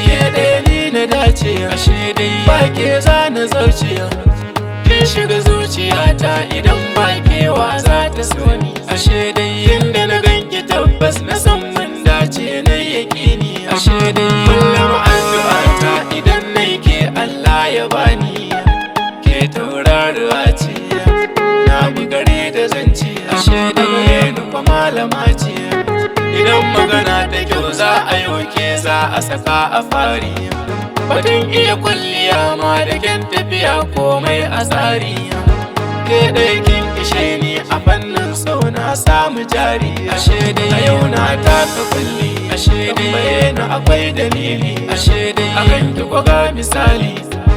ke ɗaya ni na dace, ashe dai ba ke za na zauce. Kin shiga zuciyata idan ba kewa za ta so ni, ashe dai inda na ganki tabbas na san mun dace na yaƙini, ashe dai kullum addu'ata idan nai ke Allah ya bani. Ke tauraruwa ce na bugare da zance, ashe dai nufa malama ce. Idan magana da kyau za a yoke za a saka a fari, batun iya kwalliya ma da kyan tafiya komai a tsari. Ke ɗaya kin ishe ni a fannin sau na samu jari, ashe dai a yau na taka kulli, ashe dai bayana akwai dalili, ashe dai akan ki kwaga misali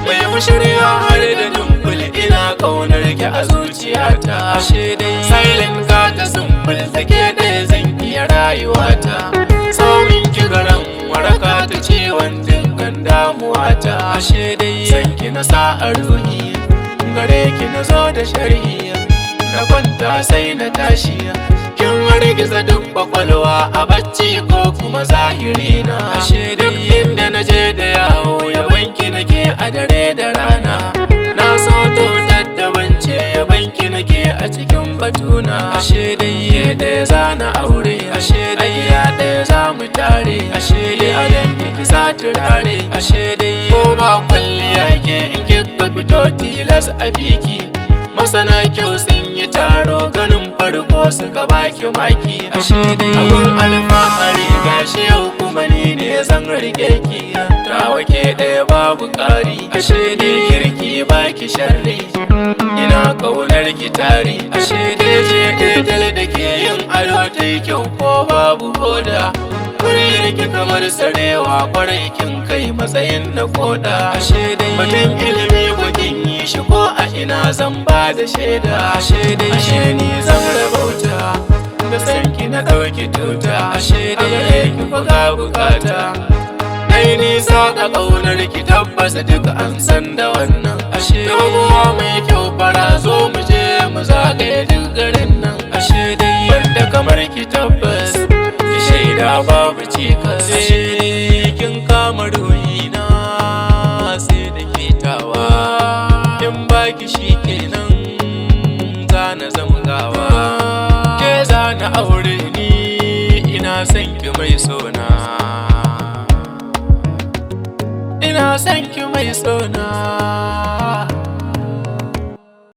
mai mushirya har da dumbul ina ƙaunar ki a zuciyata, ashe dai silent ka ta zumbul take ɗaya zan iya rayuwata. Sauyin ki garan waraka ta ciwon dukkan damuwata, ashe dai san ki na sa'ar ruhi gare ki na zo da sharhi, na kwanta sai na tashi kin hargiza duk kwakwalwa a bacci ko kuma zahiri na, ashe duk inda na je da yawo yabanki nake a dare da rana. Na so to daddabance yabanki nake a cikin batuna, ashe dai ɗaya za na aure, ashe dai ya ɗaya za mu tare, ashe dai a danki ki sa turare, ashe dai ko ba kwalliya ke in kika fito tilas a biki. Masana kyau sun yi taro ganin farko suka baki maki, ashe dai abun alfahari gashi yau kuma ni ne zan rike ki. Tawa ke ɗaya babu ƙari, ashe dai kirki baki sharri ina ƙaunar ki tari, ashe dai je ɗaya da ke yin ado ta yi kyau ko babu koda. Kuryar ki kamar sarewa kwarai kin kai matsayin na koda, ashe dai batun ilimi gwagin yi shi ko a ina zan ba da shaida, ashe dai ashe ni zan rabauta da sanki na ɗauki tuta, ashe dai ki faga bukata. Nai nisa a ƙaunar ki tabbasa duk an san da wannan, ashe doguwa mai kyau fara zo mu je mu zagaye duk garin nan, ashe dai wanda kamar ki tabbas ki shaida babu cikas. Kin kama ruhina sai da ke tawa, in baki shi kenan zana zamgawa. Ke zana aure ni ina son ki mai sona, ina son ki mai sona.